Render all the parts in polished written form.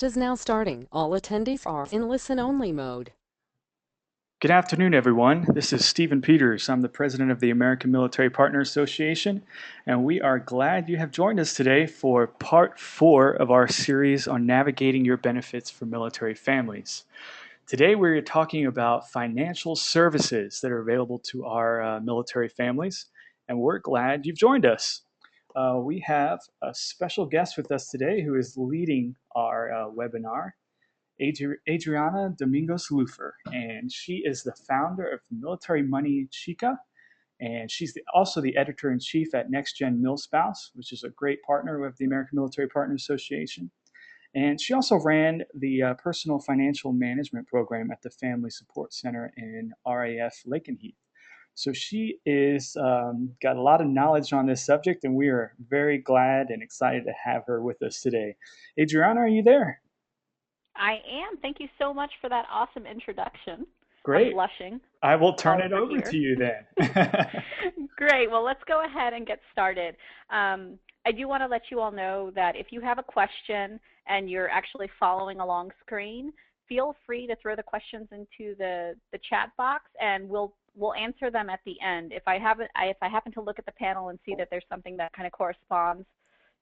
Is now starting. All attendees are in listen-only mode. Good afternoon, everyone. This is Stephen Peters. I'm the president of the American Military Partner Association, and we are glad you have joined us today for part 4 of our series on navigating your benefits for military families. Today, we're talking about financial services that are available to our military families, and we're glad you've joined us. We have a special guest with us today who is leading our webinar. Adrianna Domingos-Lupher, and she is the founder of Military Money Chica, and she's also the editor-in-chief at NextGen Milspouse, which is a great partner with the American Military Partner Association. And she also ran the Personal Financial Management Program at the Family Support Center in RAF Lakenheath. So she is got a lot of knowledge on this subject, and we are very glad and excited to have her with us today. Adrianna, are you there? I am. Thank you so much for that awesome introduction. I'm Great. blushing. I will turn All it over over here. to you then. Great. Well, let's go ahead and get started. I do want to let you all know that if you have a question and you're actually following along screen, feel free to throw the questions into the chat box, and we'll answer them at the end. If I happen to look at the panel and see that there's something that kind of corresponds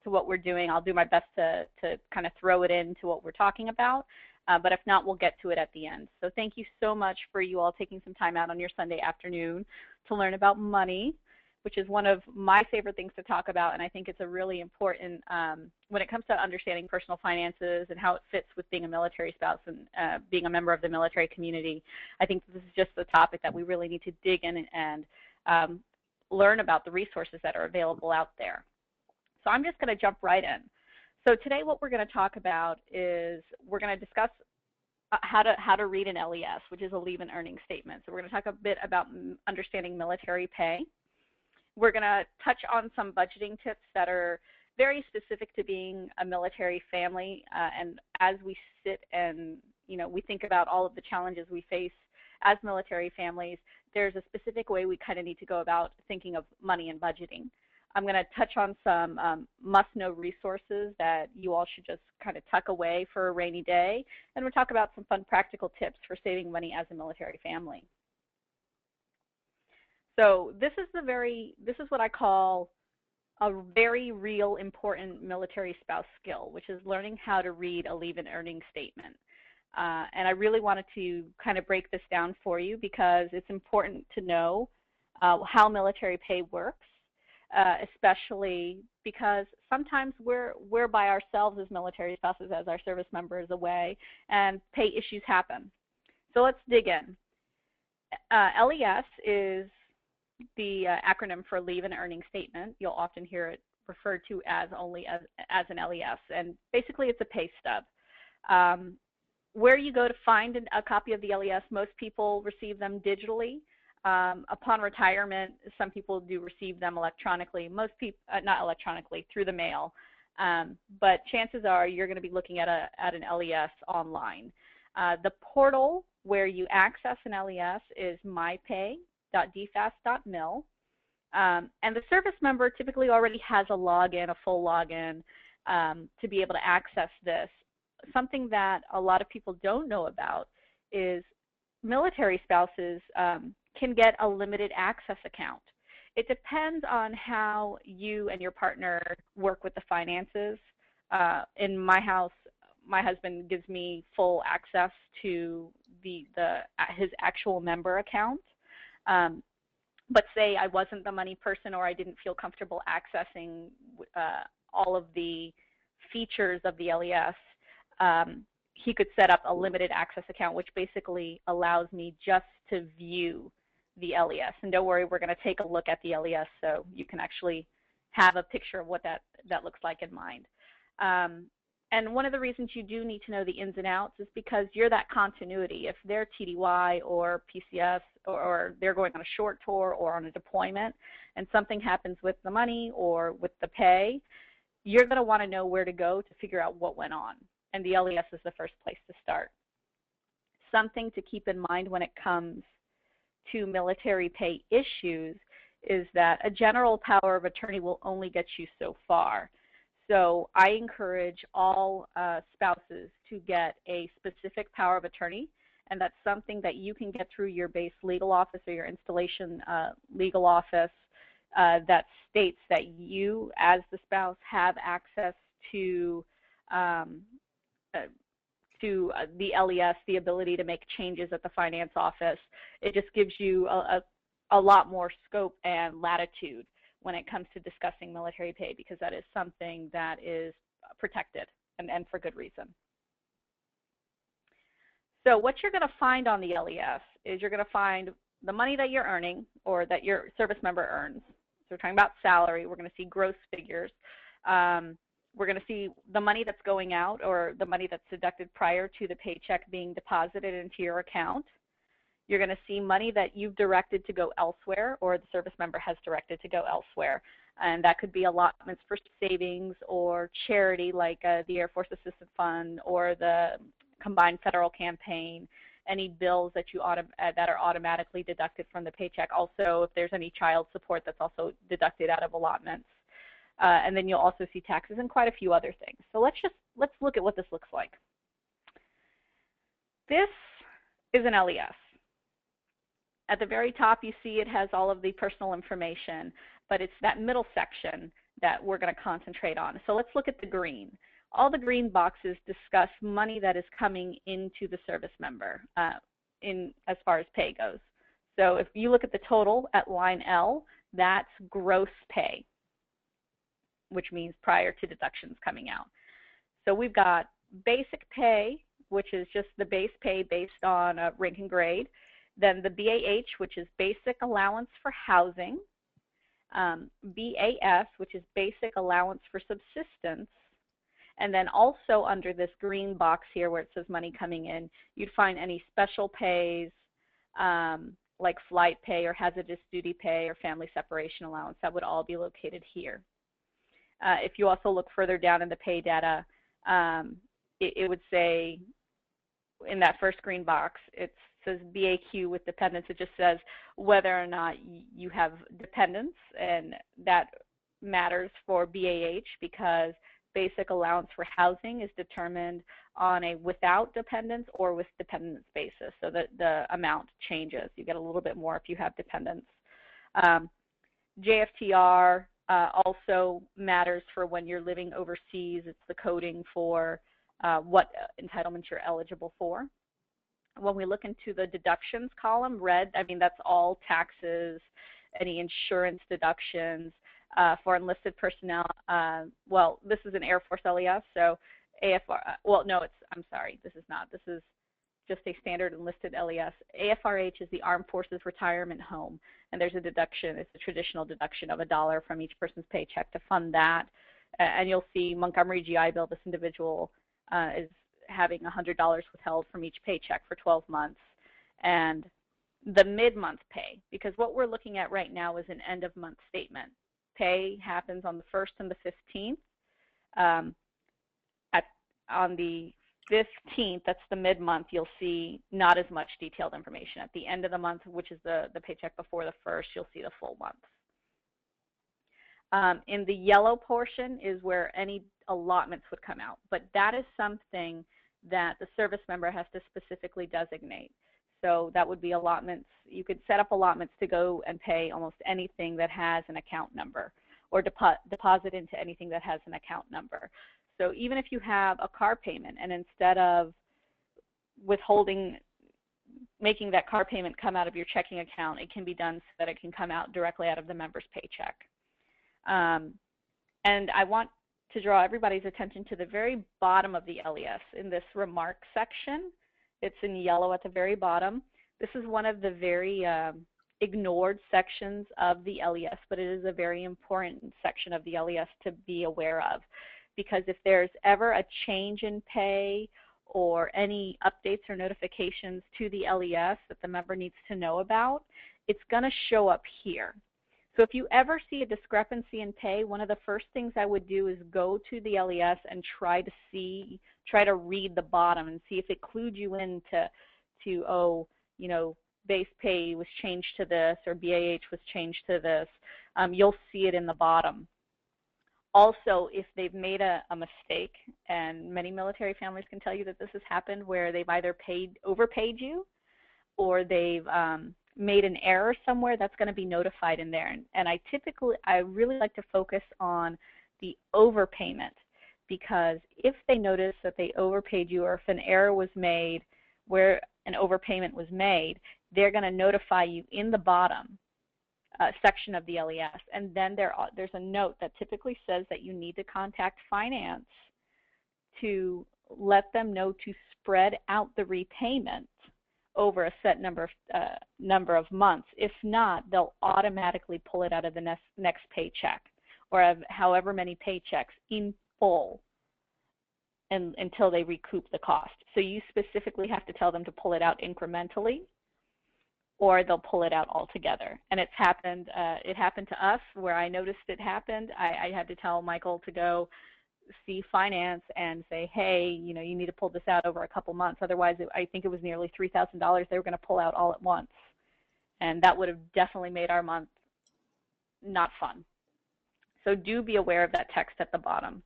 to what we're doing, I'll do my best to kind of throw it into what we're talking about. But if not, we'll get to it at the end. So thank you so much for you all taking some time out on your Sunday afternoon to learn about money, which is one of my favorite things to talk about. And I think it's a really important, when it comes to understanding personal finances and how it fits with being a military spouse and being a member of the military community. I think this is just a topic that we really need to dig in and learn about the resources that are available out there. So I'm just going to jump right in. So today what we're going to talk about is we're going to discuss how to read an LES, which is a leave and earning statement. So we're going to talk a bit about understanding military pay. We're going to touch on some budgeting tips that are very specific to being a military family. And as we sit and we think about all of the challenges we face as military families, there's a specific way we kind of need to go about thinking of money and budgeting. I'm going to touch on some must-know resources that you all should just kind of tuck away for a rainy day, and we'll talk about some fun practical tips for saving money as a military family. So this is what I call a very real important military spouse skill, which is learning how to read a leave and earning statement. And I really wanted to kind of break this down for you because it's important to know how military pay works. Especially because sometimes we're by ourselves as military spouses, as our service member is away, and pay issues happen. So let's dig in. LES is the acronym for Leave and Earning Statement. You'll often hear it referred to as only as an LES, and basically it's a pay stub. Where you go to find a copy of the LES, most people receive them digitally. Upon retirement, some people do receive them electronically, most people, not electronically, through the mail. But chances are you're going to be looking at an LES online. The portal where you access an LES is mypay.dfast.mil. And the service member typically already has a login, a full login, to be able to access this. Something that a lot of people don't know about is military spouses can get a limited access account. It depends on how you and your partner work with the finances. In my house, my husband gives me full access to his actual member account. But say I wasn't the money person or I didn't feel comfortable accessing all of the features of the LES, he could set up a limited access account, which basically allows me just to view the LES. And don't worry, we're going to take a look at the LES so you can actually have a picture of what that looks like in mind. And one of the reasons you do need to know the ins and outs is because you're that continuity. If they're TDY or PCS or they're going on a short tour or on a deployment and something happens with the money or with the pay, you're going to want to know where to go to figure out what went on. And the LES is the first place to start. Something to keep in mind when it comes to military pay issues is that a general power of attorney will only get you so far. So I encourage all spouses to get a specific power of attorney, and that's something that you can get through your base legal office or your installation legal office that states that you, as the spouse, have access to the LES, the ability to make changes at the finance office. It just gives you a lot more scope and latitude when it comes to discussing military pay, because that is something that is protected, and for good reason. So what you're going to find on the LES is you're going to find the money that you're earning or that your service member earns. So we're talking about salary. We're going to see gross figures. We're going to see the money that's going out or the money that's deducted prior to the paycheck being deposited into your account. You're going to see money that you've directed to go elsewhere or the service member has directed to go elsewhere. And that could be allotments for savings or charity like the Air Force Assistance Fund or the Combined Federal Campaign, any bills that that are automatically deducted from the paycheck. Also, if there's any child support, that's also deducted out of allotments. And then you'll also see taxes and quite a few other things. So let's look at what this looks like. This is an LES. At the very top, you see it has all of the personal information, but it's that middle section that we're going to concentrate on. So let's look at the green. All the green boxes discuss money that is coming into the service member as far as pay goes. So if you look at the total at line L, that's gross pay, which means prior to deductions coming out. So we've got basic pay, which is just the base pay based on rank and grade. Then the BAH, which is basic allowance for housing. BAS, which is basic allowance for subsistence. And then also under this green box here where it says money coming in, you'd find any special pays like flight pay or hazardous duty pay or family separation allowance. That would all be located here. If you also look further down in the pay data, it would say in that first green box, it says BAQ with dependents. It just says whether or not you have dependents, and that matters for BAH because basic allowance for housing is determined on a without dependents or with dependents basis, so that the amount changes. You get a little bit more if you have dependents. JFTR also matters for when you're living overseas. It's the coding for what entitlements you're eligible for. When we look into the deductions column, red, I mean that's all taxes, any insurance deductions, for enlisted personnel. Well, this is an Air Force LES, so AFR, well, no, I'm sorry, this is not. This is just a standard enlisted LES. AFRH is the Armed Forces Retirement Home, and there's a deduction. It's a traditional deduction of $1 from each person's paycheck to fund that. And you'll see Montgomery GI Bill, this individual is having $100 withheld from each paycheck for 12 months. And the mid-month pay, because what we're looking at right now is an end-of-month statement. Pay happens on the 1st and the 15th. On the 15th, that's the mid-month, you'll see not as much detailed information. At the end of the month, which is the paycheck before the 1st, you'll see the full month. In the yellow portion is where any allotments would come out, but that is something that the service member has to specifically designate. So that would be allotments. You could set up allotments to go and pay almost anything that has an account number, or deposit into anything that has an account number. So even if you have a car payment, and instead of withholding, making that car payment come out of your checking account, it can be done so that it can come out directly out of the member's paycheck. And I want to draw everybody's attention to the very bottom of the LES in this remarks section. It's in yellow at the very bottom. This is one of the very ignored sections of the LES, but it is a very important section of the LES to be aware of, because if there's ever a change in pay or any updates or notifications to the LES that the member needs to know about, it's going to show up here. So if you ever see a discrepancy in pay, one of the first things I would do is go to the LES and try to read the bottom and see if it clued you into oh, you know, base pay was changed to this or BAH was changed to this. You'll see it in the bottom. Also, if they've made a mistake, and many military families can tell you that this has happened, where they've either overpaid you, or they've made an error somewhere, that's going to be notified in there. And I really like to focus on the overpayment, because if they notice that they overpaid you, or if an error was made where an overpayment was made, they're going to notify you in the bottom section of the LES. And then there's a note that typically says that you need to contact finance to let them know to spread out the repayment over a set number of months. If not, they'll automatically pull it out of the next paycheck, or of however many paychecks in full, until they recoup the cost. So you specifically have to tell them to pull it out incrementally, or they'll pull it out altogether. And it happened to us, where I noticed it happened. I had to tell Michael to go see finance and say, hey, you need to pull this out over a couple months. Otherwise, I think it was nearly $3,000 they were going to pull out all at once. And that would have definitely made our month not fun. So do be aware of that text at the bottom.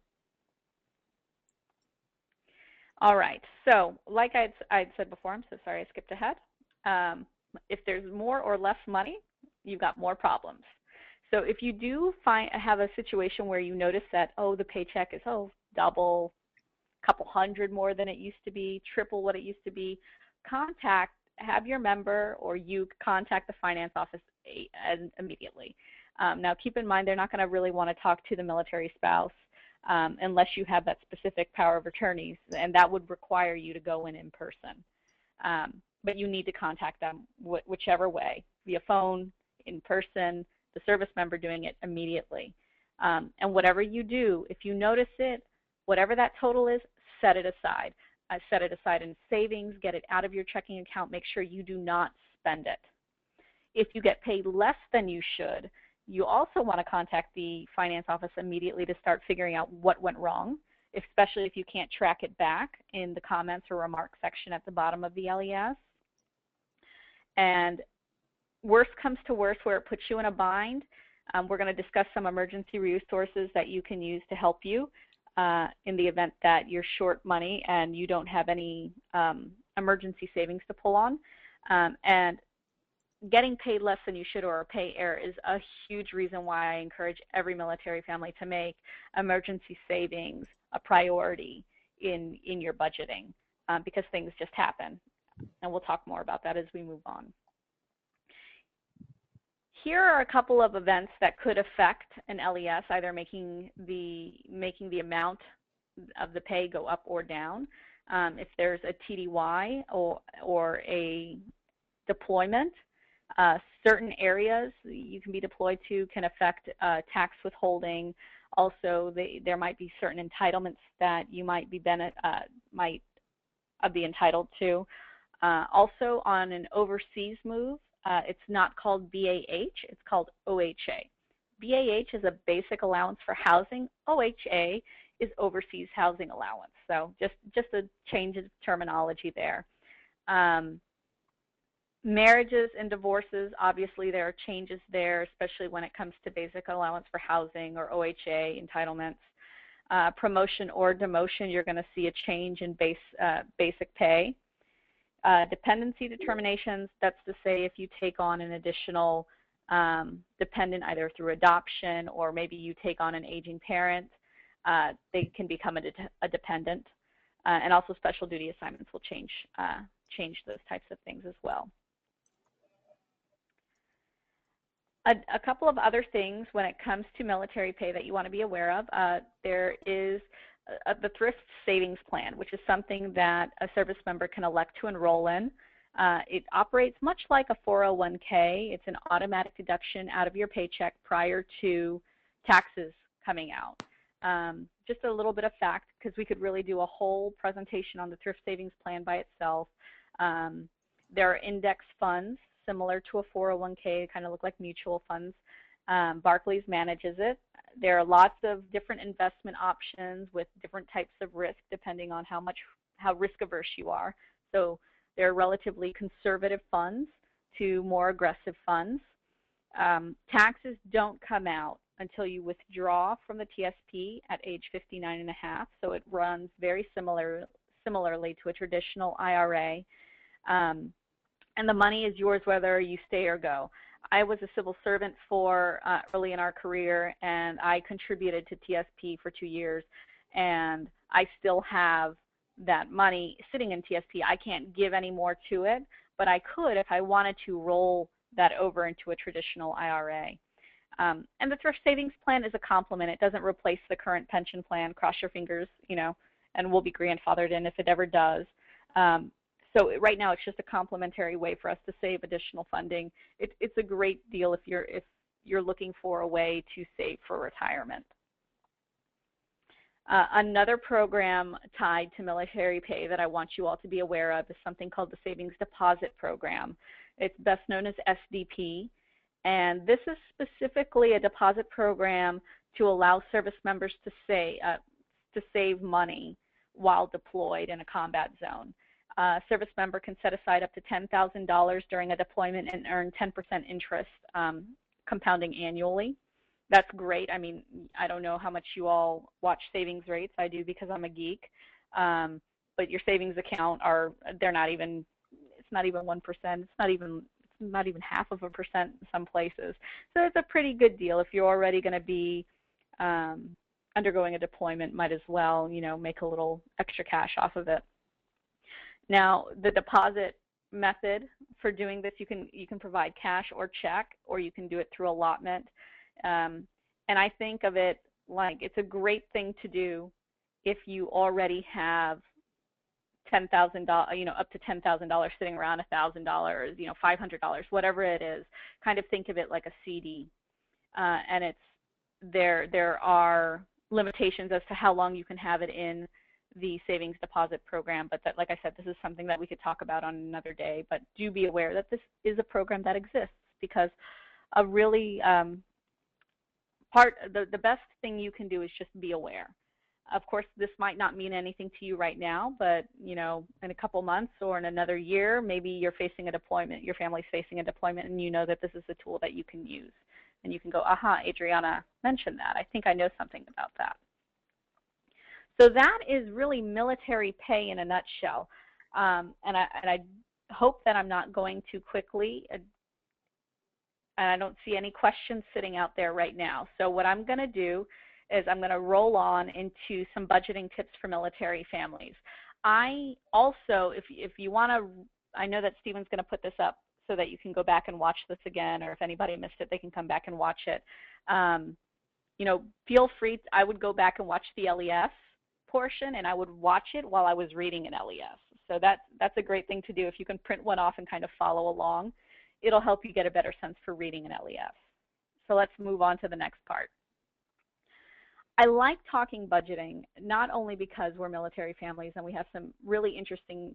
All right, so like I'd said before, I'm so sorry I skipped ahead. If there's more or less money, you've got more problems. So if you do have a situation where you notice that, oh, the paycheck is, double, a couple hundred more than it used to be, triple what it used to be, have your member or you contact the finance office immediately. Now keep in mind, they're not going to really want to talk to the military spouse unless you have that specific power of attorneys, and that would require you to go in person. But you need to contact them whichever way, via phone, in person, the service member doing it immediately. And whatever you do, if you notice it, whatever that total is, set it aside. Set it aside in savings, get it out of your checking account, make sure you do not spend it. If you get paid less than you should, you also want to contact the finance office immediately to start figuring out what went wrong, especially if you can't track it back in the comments or remarks section at the bottom of the LES. And worst comes to worst, where it puts you in a bind, we're going to discuss some emergency resources that you can use to help you in the event that you're short money and you don't have any emergency savings to pull on. And getting paid less than you should, or a pay error, is a huge reason why I encourage every military family to make emergency savings a priority in your budgeting, because things just happen. And we'll talk more about that as we move on. Here are a couple of events that could affect an LES, either making the amount of the pay go up or down. If there's a TDY or a deployment, certain areas you can be deployed to can affect tax withholding. Also, there might be certain entitlements that you might be entitled to. Also, on an overseas move, it's not called BAH, it's called OHA. BAH is a basic allowance for housing. OHA is overseas housing allowance. So just a change of terminology there. Marriages and divorces, obviously there are changes there, especially when it comes to basic allowance for housing or OHA entitlements. Promotion or demotion, you're going to see a change in basic pay. Dependency determinations, that's to say if you take on an additional dependent, either through adoption or maybe you take on an aging parent, they can become a dependent. And also special duty assignments will change those types of things as well. A couple of other things when it comes to military pay that you want to be aware of. There is the Thrift savings plan, which is something that a service member can elect to enroll in. It operates much like a 401k. It's an automatic deduction out of your paycheck prior to taxes coming out. Just a little bit of fact, because we could really do a whole presentation on the Thrift savings plan by itself. There are index funds similar to a 401k, kind of look like mutual funds. Barclays manages it. There are lots of different investment options with different types of risk depending on how risk averse you are. So there are relatively conservative funds to more aggressive funds. Taxes don't come out until you withdraw from the TSP at age 59 and a half, so it runs very similarly to a traditional IRA. And the money is yours whether you stay or go. I was a civil servant for early in our career, and I contributed to TSP for 2 years, and I still have that money sitting in TSP. I can't give any more to it, but I could if I wanted to roll that over into a traditional IRA. And the thrift savings plan is a complement. It doesn't replace the current pension plan. Cross your fingers, you know, and we'll be grandfathered in if it ever does. So right now it's just a complementary way for us to save additional funding. It's a great deal if you're looking for a way to save for retirement. Another program tied to military pay that I want you all to be aware of is something called the Savings Deposit Program. It's best known as SDP, and this is specifically a deposit program to allow service members to save money while deployed in a combat zone. A service member can set aside up to $10,000 during a deployment and earn 10% interest compounding annually. That's great. I mean, I don't know how much you all watch savings rates. I do because I'm a geek. But your savings account it's not even 1%. It's not even half of a percent in some places. So it's a pretty good deal. If you're already going to be undergoing a deployment, might as well, you know, make a little extra cash off of it. Now, the deposit method for doing this, you can provide cash or check, or you can do it through allotment. And I think of it like it's a great thing to do if you already have $10,000, you know, up to $10,000 sitting around, $1,000, you know, $500, whatever it is. Kind of think of it like a CD. And there are limitations as to how long you can have it in the savings deposit program, but that, like I said, this is something that we could talk about on another day. But do be aware that this is a program that exists, because a really the best thing you can do is just be aware. Of course, this might not mean anything to you right now, but you know, in a couple months or in another year, maybe you're facing a deployment, your family's facing a deployment, and you know that this is a tool that you can use. And you can go, aha, Adrianna mentioned that. I think I know something about that. So that is really military pay in a nutshell. And I hope that I'm not going too quickly. And I don't see any questions sitting out there right now. So what I'm going to do is I'm going to roll on into some budgeting tips for military families. I also, if you want to, I know that Stephen's going to put this up so that you can go back and watch this again, or if anybody missed it, they can come back and watch it. You know, feel free, I would go back and watch the LES portion, and I would watch it while I was reading an LES. So that's a great thing to do. If you can print one off and kind of follow along, it'll help you get a better sense for reading an LES. So let's move on to the next part. I like talking budgeting, not only because we're military families and we have some really interesting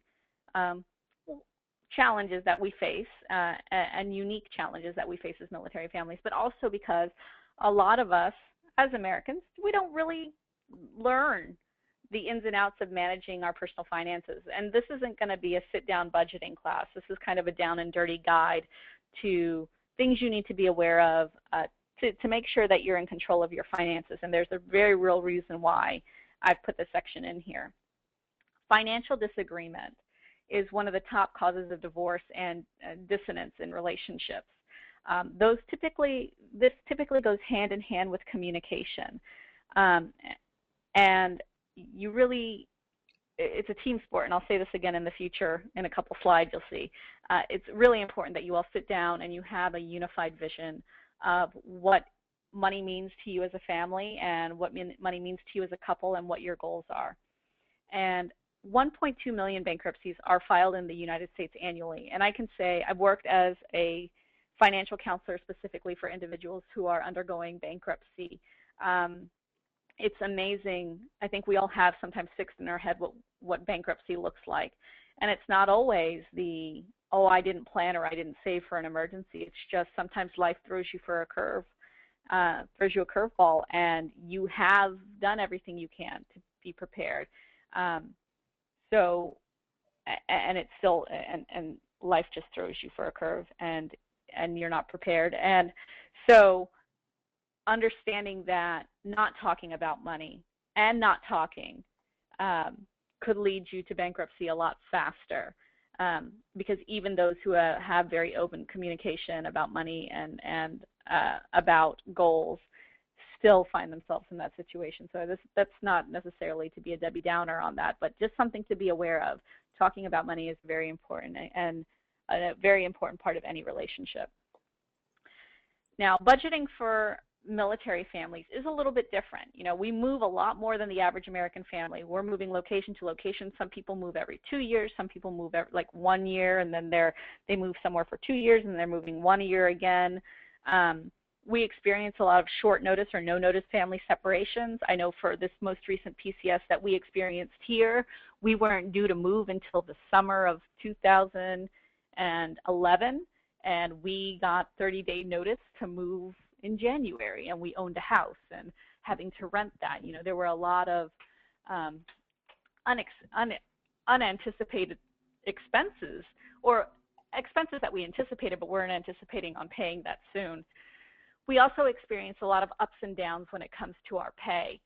challenges that we face and unique challenges that we face as military families, but also because a lot of us as Americans, we don't really learn the ins and outs of managing our personal finances. And this isn't going to be a sit-down budgeting class. This is kind of a down and dirty guide to things you need to be aware of to make sure that you're in control of your finances. And there's a very real reason why I've put this section in here. Financial disagreement is one of the top causes of divorce and dissonance in relationships. This typically goes hand in hand with communication. And you really, it's a team sport, and I'll say this again in the future in a couple slides you'll see. It's really important that you all sit down and you have a unified vision of what money means to you as a family and what money means to you as a couple and what your goals are. And 1.2 million bankruptcies are filed in the United States annually. And I can say I've worked as a financial counselor specifically for individuals who are undergoing bankruptcy. It's amazing. I think we all have sometimes fixed in our head what bankruptcy looks like. And it's not always the, oh, I didn't plan or I didn't save for an emergency. It's just sometimes life throws you for a curve, throws you a curveball, and you have done everything you can to be prepared. And it's still, and life just throws you for a curve. And and you're not prepared. And so understanding that not talking about money and not talking could lead you to bankruptcy a lot faster, because even those who have very open communication about money and about goals still find themselves in that situation. So that's not necessarily to be a Debbie Downer on that, but just something to be aware of. Talking about money is very important and a very important part of any relationship. Now, budgeting for military families is a little bit different. You know, we move a lot more than the average American family. We're moving location to location. Some people move every 2 years. Some people move every, like 1 year, and then they move somewhere for 2 years, and they're moving 1 year again. We experience a lot of short notice or no notice family separations. I know for this most recent PCS that we experienced here, we weren't due to move until the summer of 2011, and we got 30-day notice to move in January, and we owned a house and having to rent that. You know, there were a lot of unanticipated expenses, or expenses that we anticipated but weren't anticipating on paying that soon. We also experience a lot of ups and downs when it comes to our pay,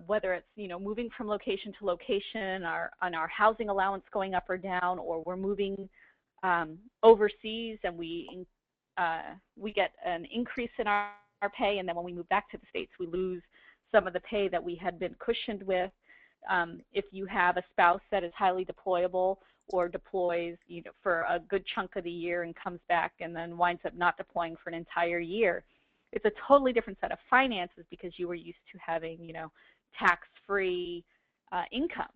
whether it's, you know, moving from location to location, on our housing allowance going up or down, or we're moving overseas and we get an increase in our pay, and then when we move back to the States, we lose some of the pay that we had been cushioned with. If you have a spouse that is highly deployable or deploys, you know, for a good chunk of the year and comes back and then winds up not deploying for an entire year, it's a totally different set of finances because you were used to having, you know, tax-free income,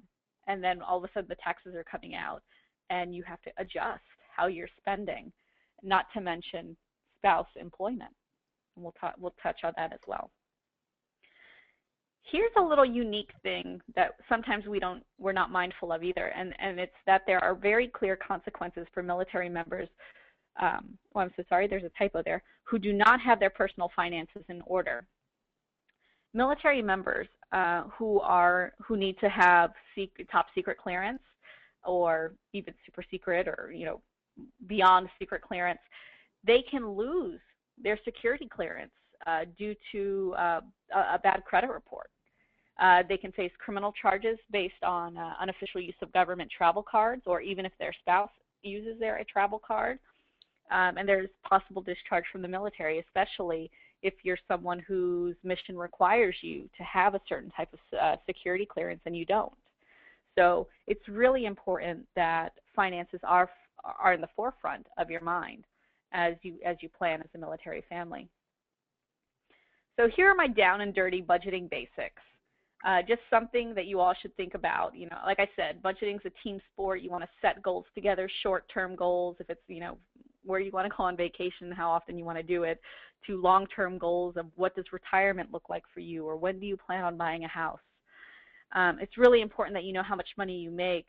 and then all of a sudden the taxes are coming out and you have to adjust how you're spending, not to mention spouse employment. And we'll touch on that as well. Here's a little unique thing that sometimes we're not mindful of either, and it's that there are very clear consequences for military members, I'm so sorry, there's a typo there, who do not have their personal finances in order. Military members who need to have top secret clearance, or even super secret, or, you know, beyond secret clearance, they can lose their security clearance due to a bad credit report. They can face criminal charges based on unofficial use of government travel cards, or even if their spouse uses their travel card. And there's possible discharge from the military, especially if you're someone whose mission requires you to have a certain type of security clearance and you don't. So it's really important that finances are in the forefront of your mind as you plan as a military family. So here are my down and dirty budgeting basics. Just something that you all should think about. You know, like I said, budgeting is a team sport. You want to set goals together, short-term goals, if it's, you know, where you want to go on vacation, how often you want to do it, to long-term goals of what does retirement look like for you, or when do you plan on buying a house. It's really important that you know how much money you make,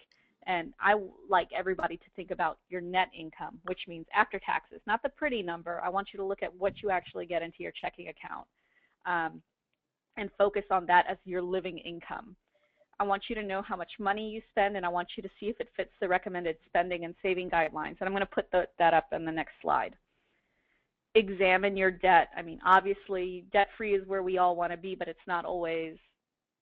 and I like everybody to think about your net income, which means after taxes, not the pretty number. I want you to look at what you actually get into your checking account, and focus on that as your living income. I want you to know how much money you spend, and I want you to see if it fits the recommended spending and saving guidelines. And I'm going to put that up in the next slide. Examine your debt. I mean, obviously, debt-free is where we all want to be, but it's not always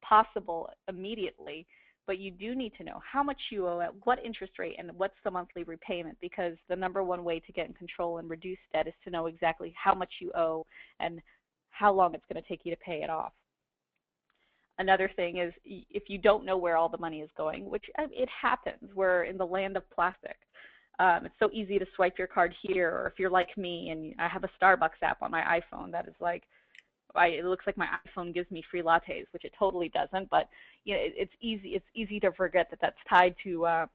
possible immediately. But you do need to know how much you owe, at what interest rate, and what's the monthly repayment, because the #1 way to get in control and reduce debt is to know exactly how much you owe and how long it's going to take you to pay it off. Another thing is, if you don't know where all the money is going, which it happens, we're in the land of plastic. It's so easy to swipe your card here, or if you're like me and I have a Starbucks app on my iPhone that is like, it looks like my iPhone gives me free lattes, which it totally doesn't, but you know, it's easy to forget that that's tied to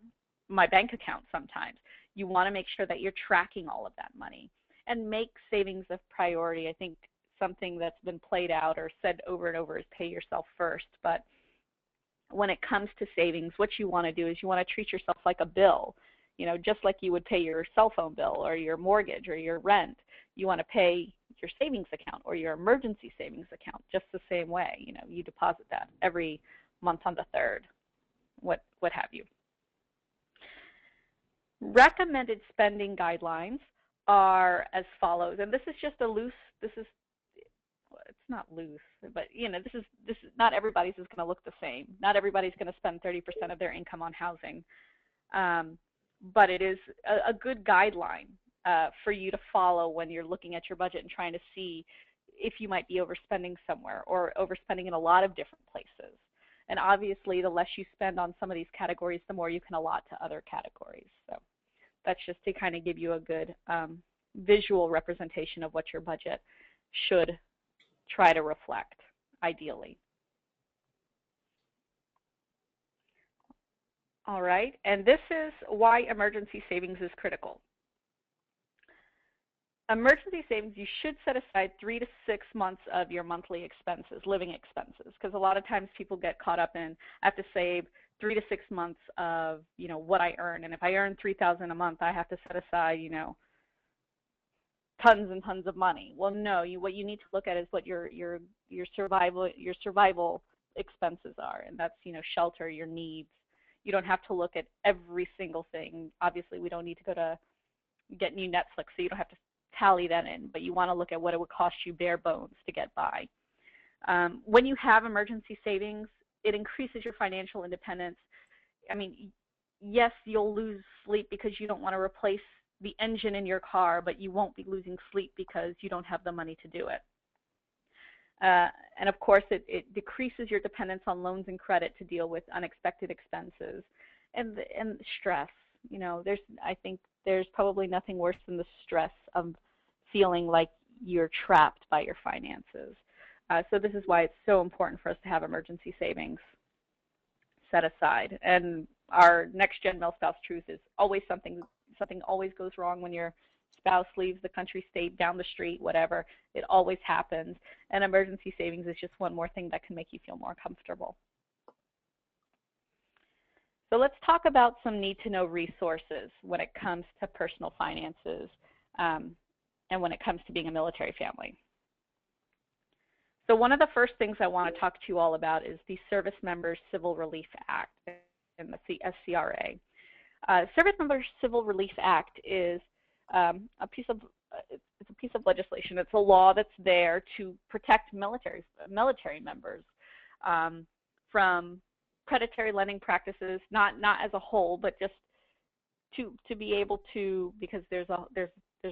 my bank account sometimes. You want to make sure that you're tracking all of that money and make savings a priority. I think something that's been played out or said over and over is pay yourself first. But when it comes to savings, what you want to do is you want to treat yourself like a bill, you know, just like you would pay your cell phone bill or your mortgage or your rent. You want to pay your savings account or your emergency savings account just the same way. You know, you deposit that every month on the 3rd, what have you. Recommended spending guidelines are as follows, and this is just a loose, it's not loose, but this is not everybody's is going to look the same. Not everybody's going to spend 30% of their income on housing, but it is a good guideline for you to follow when you're looking at your budget and trying to see if you might be overspending somewhere or overspending in a lot of different places. And obviously, the less you spend on some of these categories, the more you can allot to other categories. So that's just to kind of give you a good visual representation of what your budget should try to reflect, ideally. All right, and this is why emergency savings is critical. Emergency savings, you should set aside 3 to 6 months of your monthly expenses, living expenses, because a lot of times people get caught up in, I have to save 3 to 6 months of, what I earn, and if I earn $3,000 a month, I have to set aside, tons and tons of money. Well, no, what you need to look at is what your survival expenses are, and that's shelter, your needs. You don't have to look at every single thing. Obviously, we don't need to go to get new Netflix, so you don't have to tally that in, but you want to look at what it would cost you bare bones to get by. When you have emergency savings, it increases your financial independence. I mean, yes, you'll lose sleep because you don't want to replace the engine in your car, but you won't be losing sleep because you don't have the money to do it. And of course, it decreases your dependence on loans and credit to deal with unexpected expenses and stress. I think there's probably nothing worse than the stress of feeling like you're trapped by your finances. So this is why it's so important for us to have emergency savings set aside. And our NextGen Milspouse truth is always something always goes wrong when your spouse leaves the country, state, down the street, whatever. It always happens. And emergency savings is just one more thing that can make you feel more comfortable. So let's talk about some need-to-know resources when it comes to personal finances and when it comes to being a military family. So one of the first things I want to talk to you all about is the Servicemembers Civil Relief Act and the SCRA. Servicemembers Civil Relief Act is a piece of legislation. It's a law that's there to protect military members from predatory lending practices, not as a whole, but just to be able to, because there's a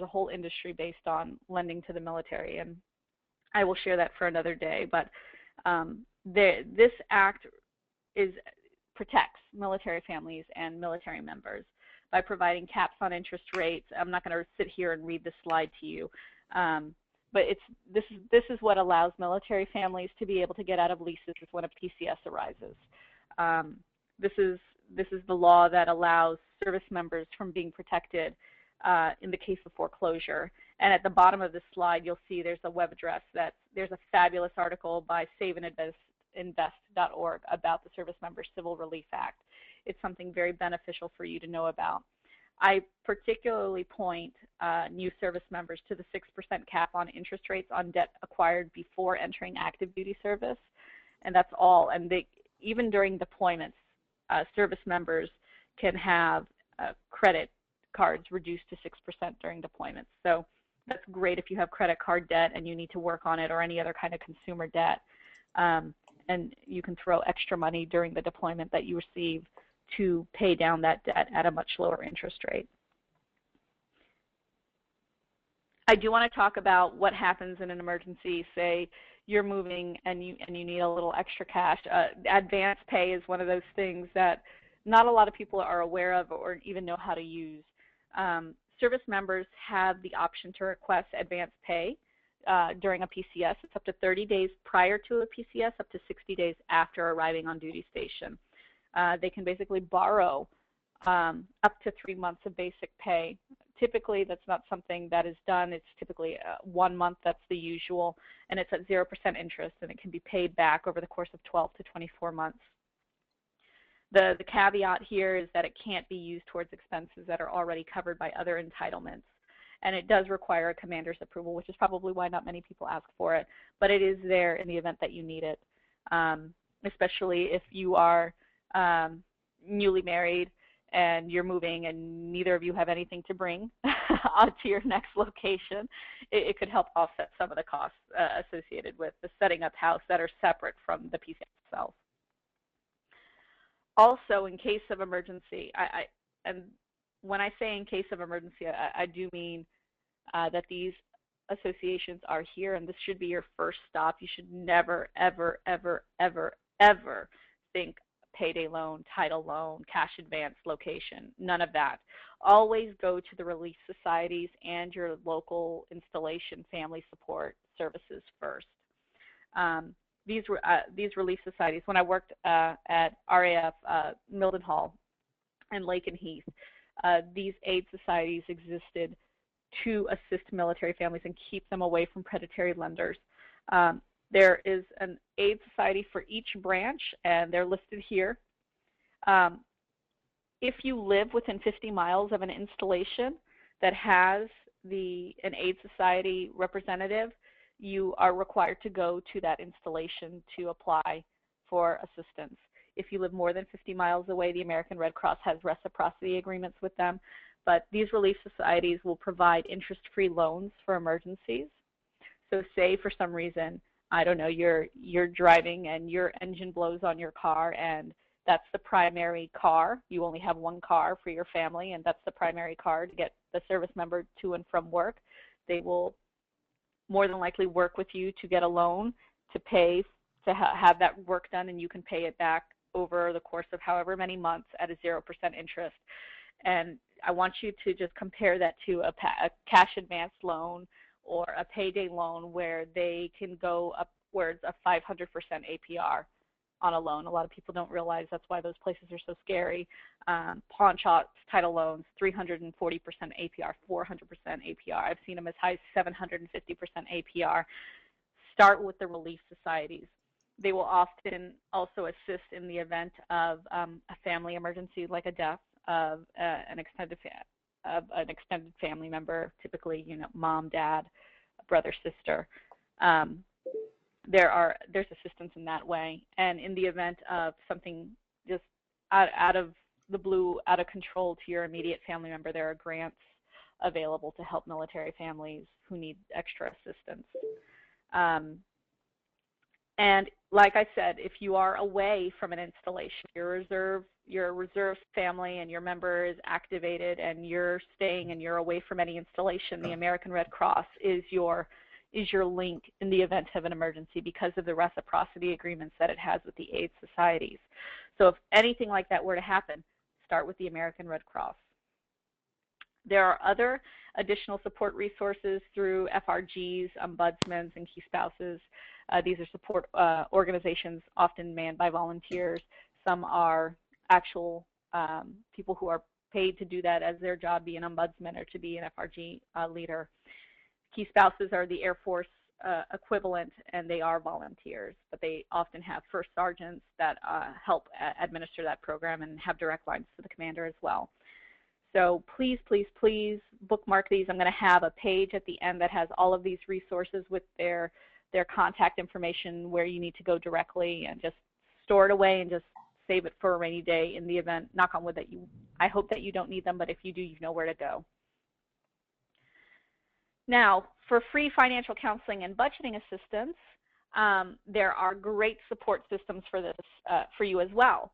whole industry based on lending to the military, and I will share that for another day. But this act protects military families and military members by providing caps on interest rates. I'm not going to sit here and read this slide to you, but this is what allows military families to be able to get out of leases when a PCS arises. This is the law that allows service members from being protected in the case of foreclosure. And at the bottom of this slide, you'll see there's a web address there's a fabulous article by saveandinvest.org about the Servicemembers Civil Relief Act. It's something very beneficial for you to know about. I particularly point new service members to the 6% cap on interest rates on debt acquired before entering active duty service, and that's all. And even during deployments, service members can have credit cards reduced to 6% during deployments. So that's great if you have credit card debt and you need to work on it, or any other kind of consumer debt. And you can throw extra money during the deployment that you receive to pay down that debt at a much lower interest rate. I do want to talk about what happens in an emergency. Say you're moving and you need a little extra cash. Advance pay is one of those things that not a lot of people are aware of or even know how to use. Service members have the option to request advance pay during a PCS. It's up to 30 days prior to a PCS, up to 60 days after arriving on duty station. They can basically borrow up to 3 months of basic pay. Typically, that's not something that is done. It's typically 1 month, that's the usual, and it's at 0% interest, and it can be paid back over the course of 12 to 24 months. The caveat here is that it can't be used towards expenses that are already covered by other entitlements. And it does require a commander's approval, which is probably why not many people ask for it. But it is there in the event that you need it, especially if you are newly married and you're moving and neither of you have anything to bring onto your next location, it could help offset some of the costs associated with the setting up house that are separate from the PCS itself. Also, in case of emergency, and when I say in case of emergency, I do mean that these associations are here, and this should be your first stop. You should never, ever, ever, ever, ever think payday loan, title loan, cash advance location, none of that. Always go to the relief societies and your local installation family support services first. These relief societies, when I worked at RAF Mildenhall and Lakenheath, these aid societies existed to assist military families and keep them away from predatory lenders. There is an aid society for each branch, and they're listed here. If you live within 50 miles of an installation that has an aid society representative, you are required to go to that installation to apply for assistance. If you live more than 50 miles away, the American Red Cross has reciprocity agreements with them, but these relief societies will provide interest-free loans for emergencies. So say for some reason, I don't know, you're driving and your engine blows on your car, and that's the primary car. You only have one car for your family, and that's the primary car to get the service member to and from work. They will more than likely work with you to get a loan to pay to have that work done, and you can pay it back over the course of however many months at a 0% interest. And I want you to just compare that to a cash advance loan or a payday loan where they can go upwards of 500% APR on a loan. A lot of people don't realize that's why those places are so scary. Pawn shops, title loans, 340% APR, 400% APR. I've seen them as high as 750% APR. Start with the relief societies. They will often also assist in the event of a family emergency, like a death of an extended family member, typically, mom, dad, brother, sister. There's assistance in that way. And in the event of something just out of the blue, out of control to your immediate family member, there are grants available to help military families who need extra assistance. And like I said, if you are away from an installation, you're a reserve family and your member is activated and you're staying and you're away from any installation, the American Red Cross is your link in the event of an emergency because of the reciprocity agreements that it has with the aid societies. So if anything like that were to happen, start with the American Red Cross. There are other additional support resources through FRGs, ombudsmen, and key spouses. These are support organizations often manned by volunteers. Some are actual people who are paid to do that as their job, be an ombudsman or to be an FRG leader. Key spouses are the Air Force equivalent, and they are volunteers, but they often have first sergeants that help administer that program and have direct lines to the commander as well. So please, please, please bookmark these. I'm going to have a page at the end that has all of these resources with their contact information where you need to go directly, and just store it away and just save it for a rainy day in the event, knock on wood, I hope that you don't need them, but if you do, you know where to go. Now, for free financial counseling and budgeting assistance, there are great support systems for this for you as well.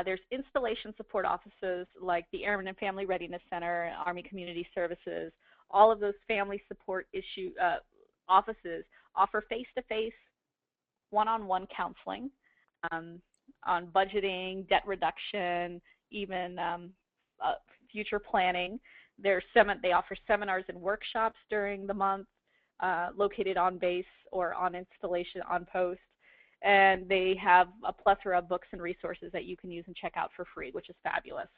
There's installation support offices like the Airmen and Family Readiness Center, Army Community Services. All of those family support offices offer face-to-face, one-on-one counseling on budgeting, debt reduction, even future planning. They offer seminars and workshops during the month located on base or on installation on post. And they have a plethora of books and resources that you can use and check out for free, which is fabulous.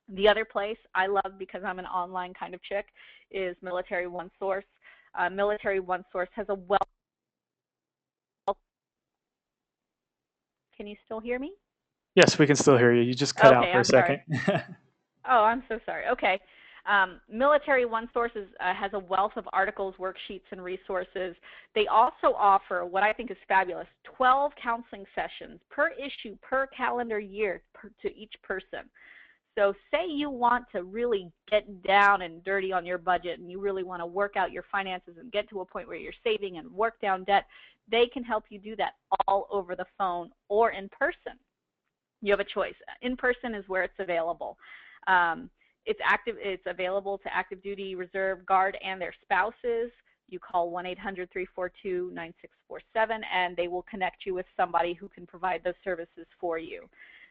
The other place I love, because I'm an online kind of chick, is Military OneSource. Military OneSource has a wealth. Can you still hear me? Yes, we can still hear you. You just cut out for a second. Oh, I'm so sorry. Okay. Military OneSource has a wealth of articles, worksheets, and resources. They also offer what I think is fabulous, 12 counseling sessions per issue per calendar year to each person. So say you want to really get down and dirty on your budget and you really want to work out your finances and get to a point where you're saving and work down debt, they can help you do that all over the phone or in person. You have a choice. In person is where it's available. It's available to active duty, reserve, guard, and their spouses. You call 1-800-342-9647, and they will connect you with somebody who can provide those services for you.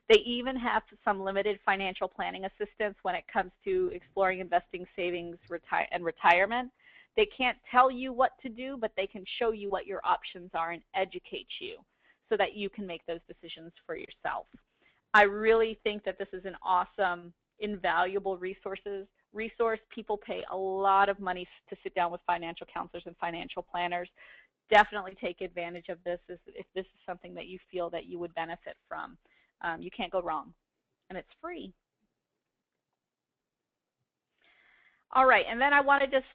They even have some limited financial planning assistance when it comes to exploring investing, savings, and retirement. They can't tell you what to do, but they can show you what your options are and educate you so that you can make those decisions for yourself. I really think that this is an awesome, invaluable resource. People pay a lot of money to sit down with financial counselors and financial planners. Definitely take advantage of this if this is something that you feel that you would benefit from. You can't go wrong, and it's free. All right, and then I want to just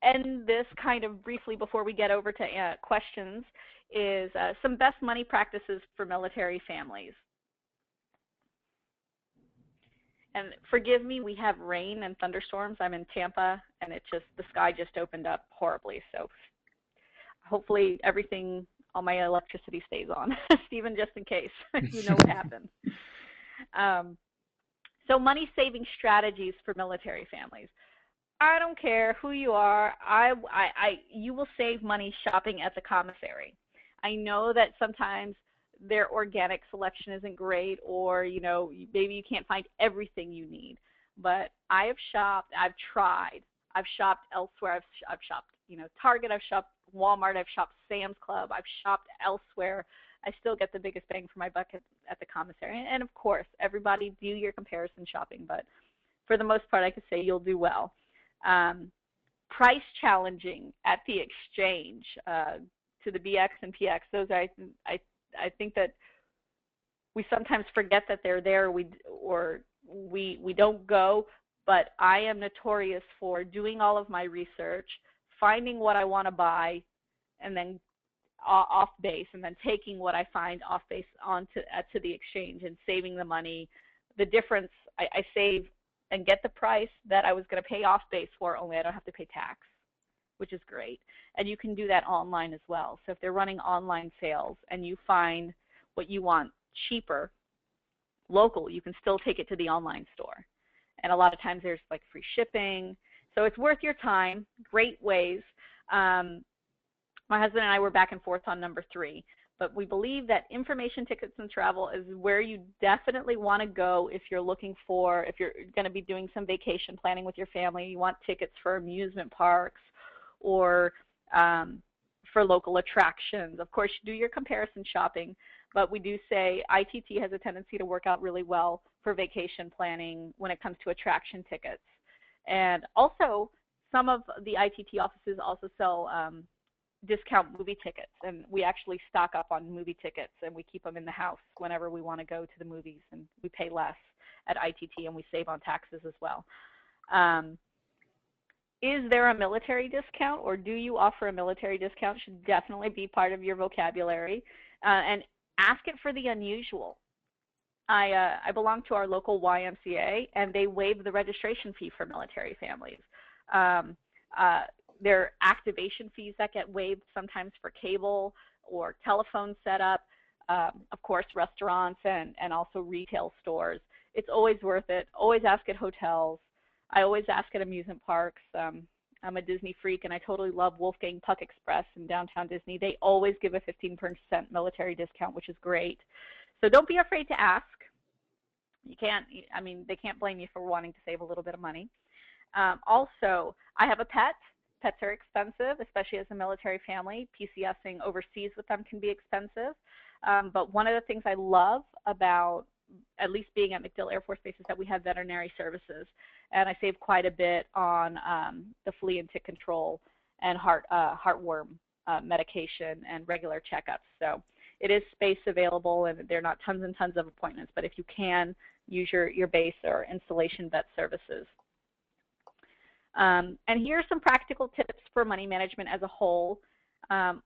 end this kind of briefly before we get over to questions, is some best money practices for military families. And forgive me, we have rain and thunderstorms. I'm in Tampa, and the sky just opened up horribly. So hopefully all my electricity stays on, Stephen, just in case. You know what happened. So money saving strategies for military families. I don't care who you are. You will save money shopping at the commissary. I know that sometimes their organic selection isn't great, or maybe you can't find everything you need. But I have shopped. I've tried. I've shopped elsewhere. I've shopped Target. I've shopped Walmart. I've shopped Sam's Club. I've shopped elsewhere. I still get the biggest bang for my buck at the commissary. And of course, everybody do your comparison shopping, but for the most part, I could say you'll do well. Price challenging at the exchange to the BX and PX. Those are, I think that we sometimes forget that they're there, or we don't go, but I am notorious for doing all of my research, finding what I want to buy, and then off base, and then taking what I find off base to the exchange and saving the money. The difference, I save and get the price that I was going to pay off base for, only I don't have to pay tax, which is great. And you can do that online as well. So if they're running online sales and you find what you want cheaper, local, you can still take it to the online store. And a lot of times there's like free shipping. So it's worth your time. Great ways. My husband and I were back and forth on number 3. But we believe that information, tickets, and travel is where you definitely want to go if you're if you're going to be doing some vacation planning with your family. You want tickets for amusement parks or for local attractions. Of course, you do your comparison shopping, but we do say ITT has a tendency to work out really well for vacation planning when it comes to attraction tickets. And also, some of the ITT offices also sell discount movie tickets, and we actually stock up on movie tickets, and we keep them in the house whenever we want to go to the movies, and we pay less at ITT, and we save on taxes as well. Is there a military discount, or do you offer a military discount? Should definitely be part of your vocabulary, and ask it for the unusual. I belong to our local YMCA, and they waive the registration fee for military families. There are activation fees that get waived sometimes for cable or telephone setup, of course, restaurants and also retail stores. It's always worth it. Always ask at hotels. I always ask at amusement parks. I'm a Disney freak, and I totally love Wolfgang Puck Express in downtown Disney. They always give a 15% military discount, which is great. So don't be afraid to ask. They can't blame you for wanting to save a little bit of money. Also, I have a pet. Pets are expensive, especially as a military family. PCSing overseas with them can be expensive. But one of the things I love about at least being at MacDill Air Force Base is that we have veterinary services. And I save quite a bit on the flea and tick control and heartworm medication and regular checkups. So it is space available, and there are not tons and tons of appointments. But if you can, use your base or installation vet services. And here are some practical tips for money management as a whole.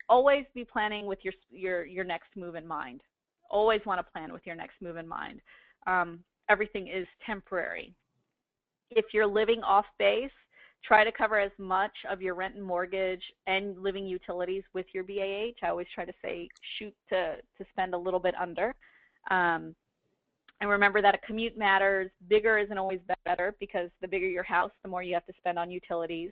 Always be planning with your next move in mind. Always want to plan with your next move in mind. everything is temporary. If you're living off base, try to cover as much of your rent and mortgage and living utilities with your BAH. I always try to say shoot to spend a little bit under. And remember that a commute matters. Bigger isn't always better, because the bigger your house, the more you have to spend on utilities.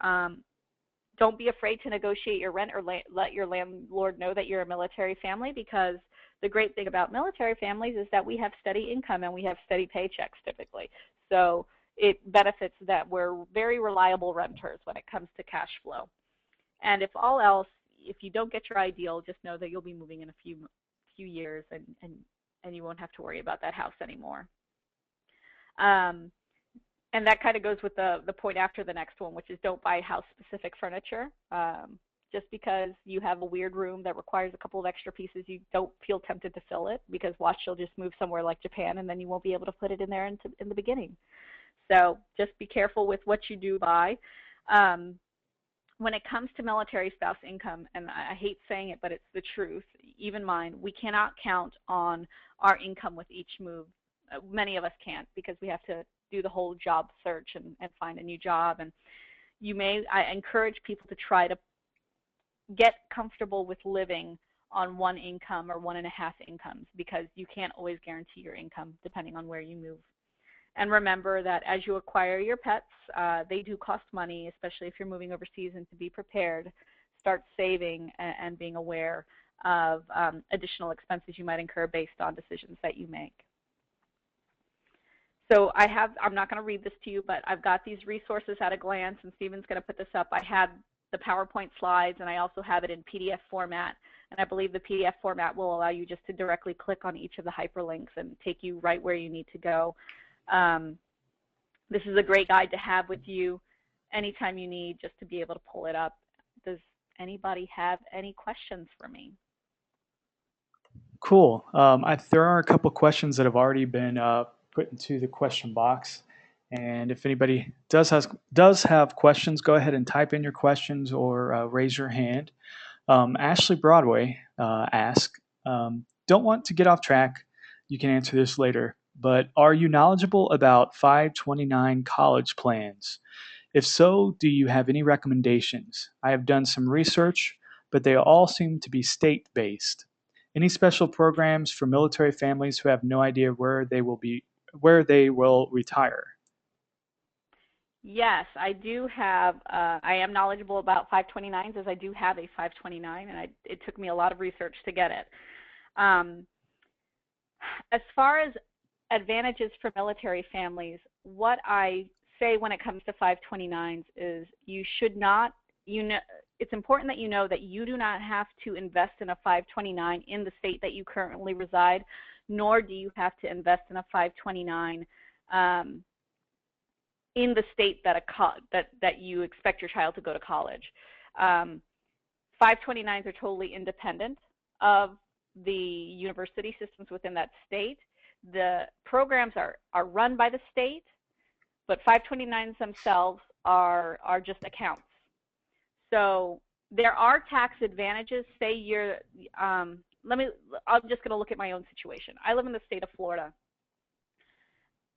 Don't be afraid to negotiate your rent or let your landlord know that you're a military family, because the great thing about military families is that we have steady income and we have steady paychecks typically. So it benefits that we're very reliable renters when it comes to cash flow. And if all else, if you don't get your ideal, just know that you'll be moving in a few years, and you won't have to worry about that house anymore. And that kind of goes with the point after the next one, which is don't buy house-specific furniture. Just because you have a weird room that requires a couple of extra pieces, you don't feel tempted to fill it, because watch, you'll just move somewhere like Japan, and then you won't be able to put it in there in the beginning. So just be careful with what you do buy. When it comes to military spouse income, and I hate saying it, but it's the truth, even mine, we cannot count on our income with each move. Many of us can't, because we have to do the whole job search and find a new job. And I encourage people to try to get comfortable with living on one income or 1.5 incomes, because you can't always guarantee your income depending on where you move. And remember that as you acquire your pets, they do cost money, especially if you're moving overseas, and to be prepared, start saving and being aware of additional expenses you might incur based on decisions that you make. So I'm not going to read this to you, but I've got these resources at a glance, and Stephen's going to put this up. I had the PowerPoint slides, and I also have it in PDF format. And I believe the PDF format will allow you just to directly click on each of the hyperlinks and take you right where you need to go. This is a great guide to have with you anytime you need, just to be able to pull it up. Does anybody have any questions for me? Cool. There are a couple questions that have already been put into the question box. And if anybody does have questions, go ahead and type in your questions or raise your hand. Ashley Broadway asks, don't want to get off track. You can answer this later. But are you knowledgeable about 529 college plans? If so, do you have any recommendations? I have done some research, but they all seem to be state-based. Any special programs for military families who have no idea where they will retire? Yes, I do have. I am knowledgeable about 529s, as I do have a 529, and it took me a lot of research to get it. As far as advantages for military families, what I say when it comes to 529s is you should not, it's important that you know that you do not have to invest in a 529 in the state that you currently reside, nor do you have to invest in a 529 in the state that you expect your child to go to college. 529s are totally independent of the university systems within that state. The programs are run by the state, but 529s themselves are just accounts. So there are tax advantages. Say you're, I'm just going to look at my own situation. I live in the state of Florida.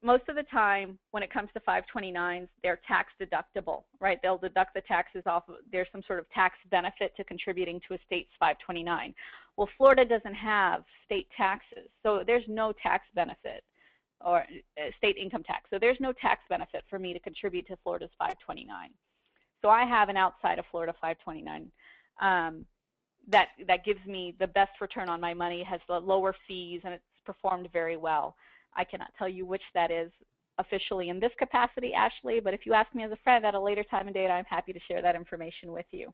Most of the time, when it comes to 529s, they're tax deductible, right? They'll deduct the taxes off. There's some sort of tax benefit to contributing to a state's 529. Well, Florida doesn't have state taxes, so there's no tax benefit, or state income tax. So there's no tax benefit for me to contribute to Florida's 529. So I have an outside of Florida 529 that gives me the best return on my money, has the lower fees, and it's performed very well. I cannot tell you which that is officially in this capacity, Ashley, but if you ask me as a friend at a later time and date, I'm happy to share that information with you.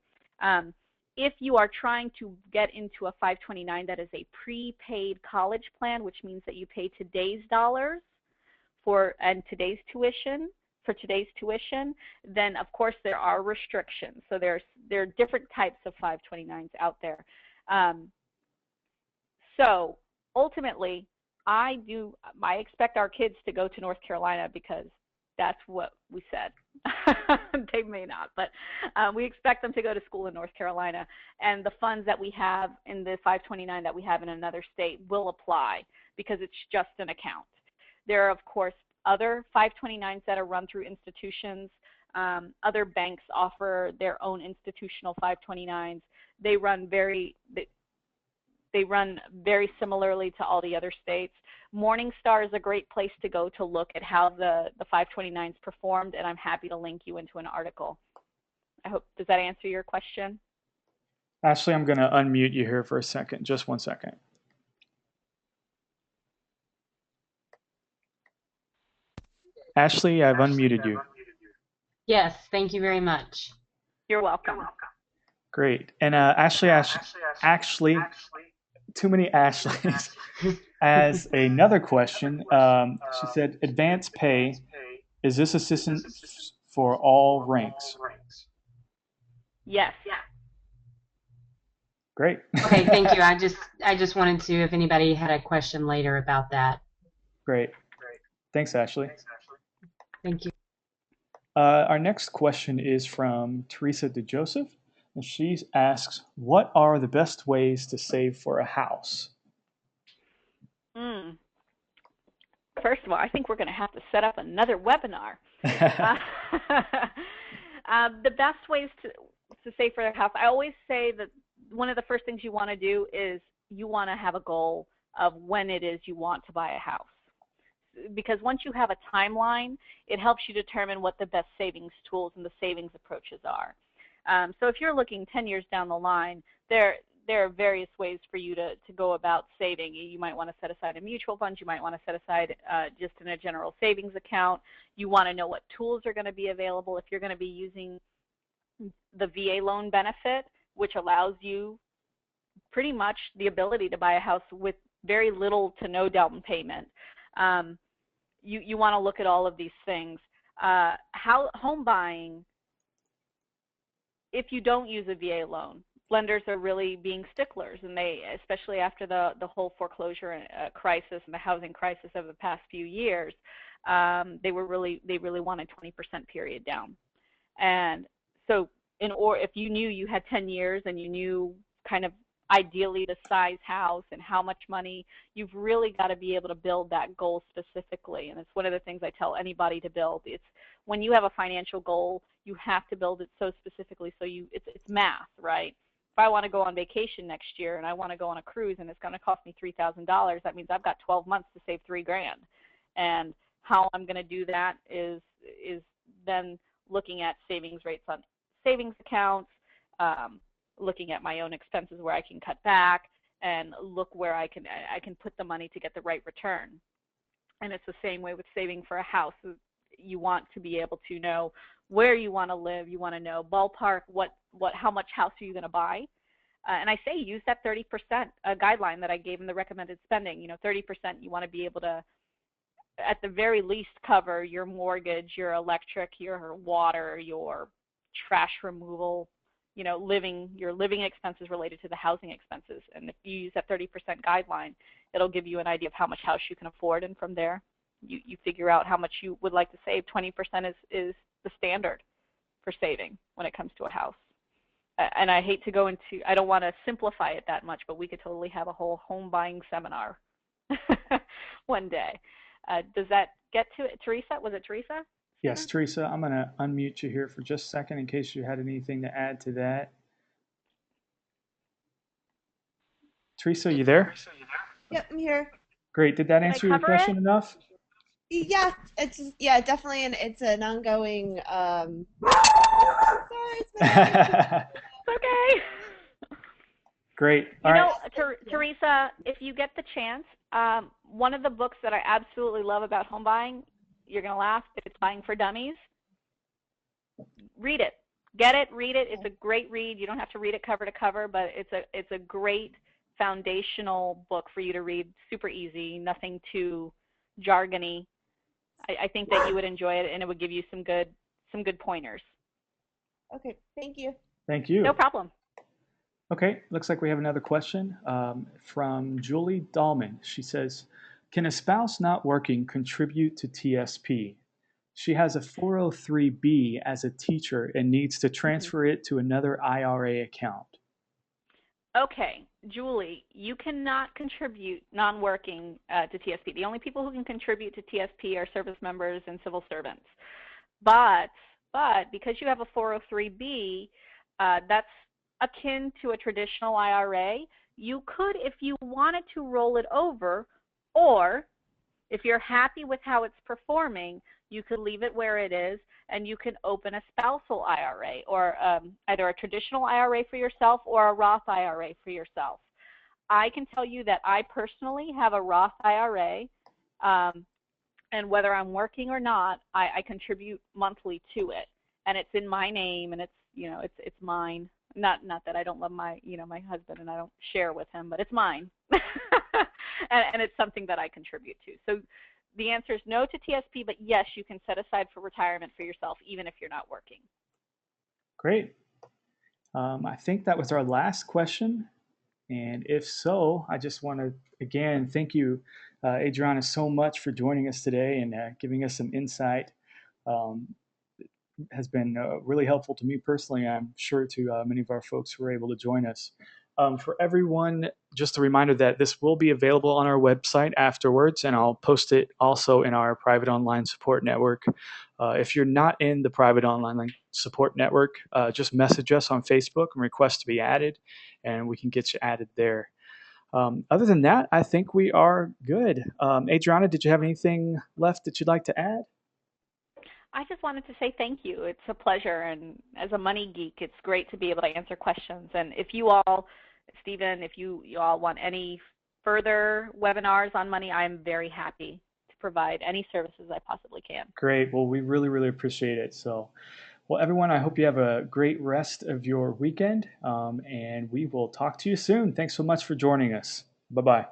If you are trying to get into a 529 that is a prepaid college plan, which means that you pay today's dollars for today's tuition, then of course there are restrictions. So there are different types of 529s out there. So ultimately, I expect our kids to go to North Carolina because that's what we said. They may not, but we expect them to go to school in North Carolina. And the funds that we have in the 529 that we have in another state will apply because it's just an account. There are, of course, other 529s that are run through institutions. Other banks offer their own institutional 529s. They run very similarly to all the other states. Morningstar is a great place to go to look at how the 529s performed, and I'm happy to link you into an article. Does that answer your question? Ashley, I'm going to unmute you here for a second. Just 1 second. Ashley, I've unmuted you. Yes, thank you very much. You're welcome. Great. And Ashley, too many Ashleys. As another question, she said, advance pay, is this assistance for all ranks? Yes. Great. Okay, thank you. I just wanted to, if anybody had a question later about that. Great. Thanks, Ashley. Thank you. Our next question is from Teresa DeJoseph. And she asks, what are the best ways to save for a house? First of all, I think we're going to have to set up another webinar. The best ways to save for a house, I always say that one of the first things you want to do is you want to have a goal of when it is you want to buy a house. Because once you have a timeline, it helps you determine what the best savings tools and the savings approaches are. So if you're looking 10 years down the line, there are various ways for you to go about saving. You might want to set aside a mutual fund. You might want to set aside just in a general savings account. You want to know what tools are going to be available. If you're going to be using the VA loan benefit, which allows you pretty much the ability to buy a house with very little to no down payment. You want to look at all of these things. Home buying, if you don't use a VA loan, lenders are really being sticklers, and they, especially after the whole foreclosure crisis and the housing crisis of the past few years, they really wanted 20% period down. And so if you knew you had 10 years and you knew kind of ideally the size house and how much money, you've really got to be able to build that goal specifically. And it's one of the things I tell anybody to build. It's when you have a financial goal, you have to build it so specifically, so it's math, right? If I want to go on vacation next year and I want to go on a cruise and it's going to cost me $3,000, that means I've got 12 months to save $3,000. And how I'm going to do that is then looking at savings rates on savings accounts, looking at my own expenses where I can cut back, and look where I can put the money to get the right return. And it's the same way with saving for a house. You want to be able to know where you want to live. You want to know ballpark how much house are you going to buy. And I say use that 30% guideline that I gave in the recommended spending. 30% you want to be able to, at the very least, cover your mortgage, your electric, your water, your trash removal, your living expenses related to the housing expenses. And if you use that 30% guideline, it'll give you an idea of how much house you can afford, and from there you figure out how much you would like to save. 20% is the standard for saving when it comes to a house. And I hate to go into, I don't want to simplify it that much, but we could totally have a whole home buying seminar one day. Does that get to it? Teresa? Was it Teresa? Yes, Teresa, I'm going to unmute you here for just a second in case you had anything to add to that. Teresa, you there? Yep, I'm here. Great. Did that answer your question enough? Yeah, it's definitely, and it's an ongoing. Sorry, it's okay. Great. Teresa, if you get the chance, one of the books that I absolutely love about home buying, you're going to laugh, it's Buying for Dummies. Read it. Get it, read it. It's a great read. You don't have to read it cover to cover, but it's a great foundational book for you to read. Super easy, nothing too jargony. I think that you would enjoy it, and it would give you some good pointers. Okay, thank you. Thank you. No problem. Okay, looks like we have another question from Julie Dahlman. She says, can a spouse not working contribute to TSP? She has a 403B as a teacher and needs to transfer it to another IRA account. Okay, Julie, you cannot contribute non-working to TSP. The only people who can contribute to TSP are service members and civil servants. But because you have a 403B, that's akin to a traditional IRA. You could, if you wanted to, roll it over, or if you're happy with how it's performing, you could leave it where it is, and you can open a spousal IRA, or either a traditional IRA for yourself or a Roth IRA for yourself. I can tell you that I personally have a Roth IRA, and whether I'm working or not, I contribute monthly to it, and it's in my name, and it's mine. Not that I don't love my my husband and I don't share with him, but it's mine, and it's something that I contribute to. So the answer is no to TSP, but yes, you can set aside for retirement for yourself, even if you're not working. Great. I think that was our last question. And if so, I just want to, again, thank you, Adrianna, so much for joining us today and giving us some insight. It has been really helpful to me personally. I'm sure to many of our folks who were able to join us. For everyone, just a reminder that this will be available on our website afterwards, and I'll post it also in our private online support network. If you're not in the private online support network, just message us on Facebook and request to be added, and we can get you added there. Other than that, I think we are good. Adrianna, did you have anything left that you'd like to add? I just wanted to say thank you. It's a pleasure, and as a money geek, it's great to be able to answer questions. And if you all, Stephen, if you all want any further webinars on money, I'm very happy to provide any services I possibly can. Great. Well, we really, really appreciate it. So, well, everyone, I hope you have a great rest of your weekend, and we will talk to you soon. Thanks so much for joining us. Bye-bye.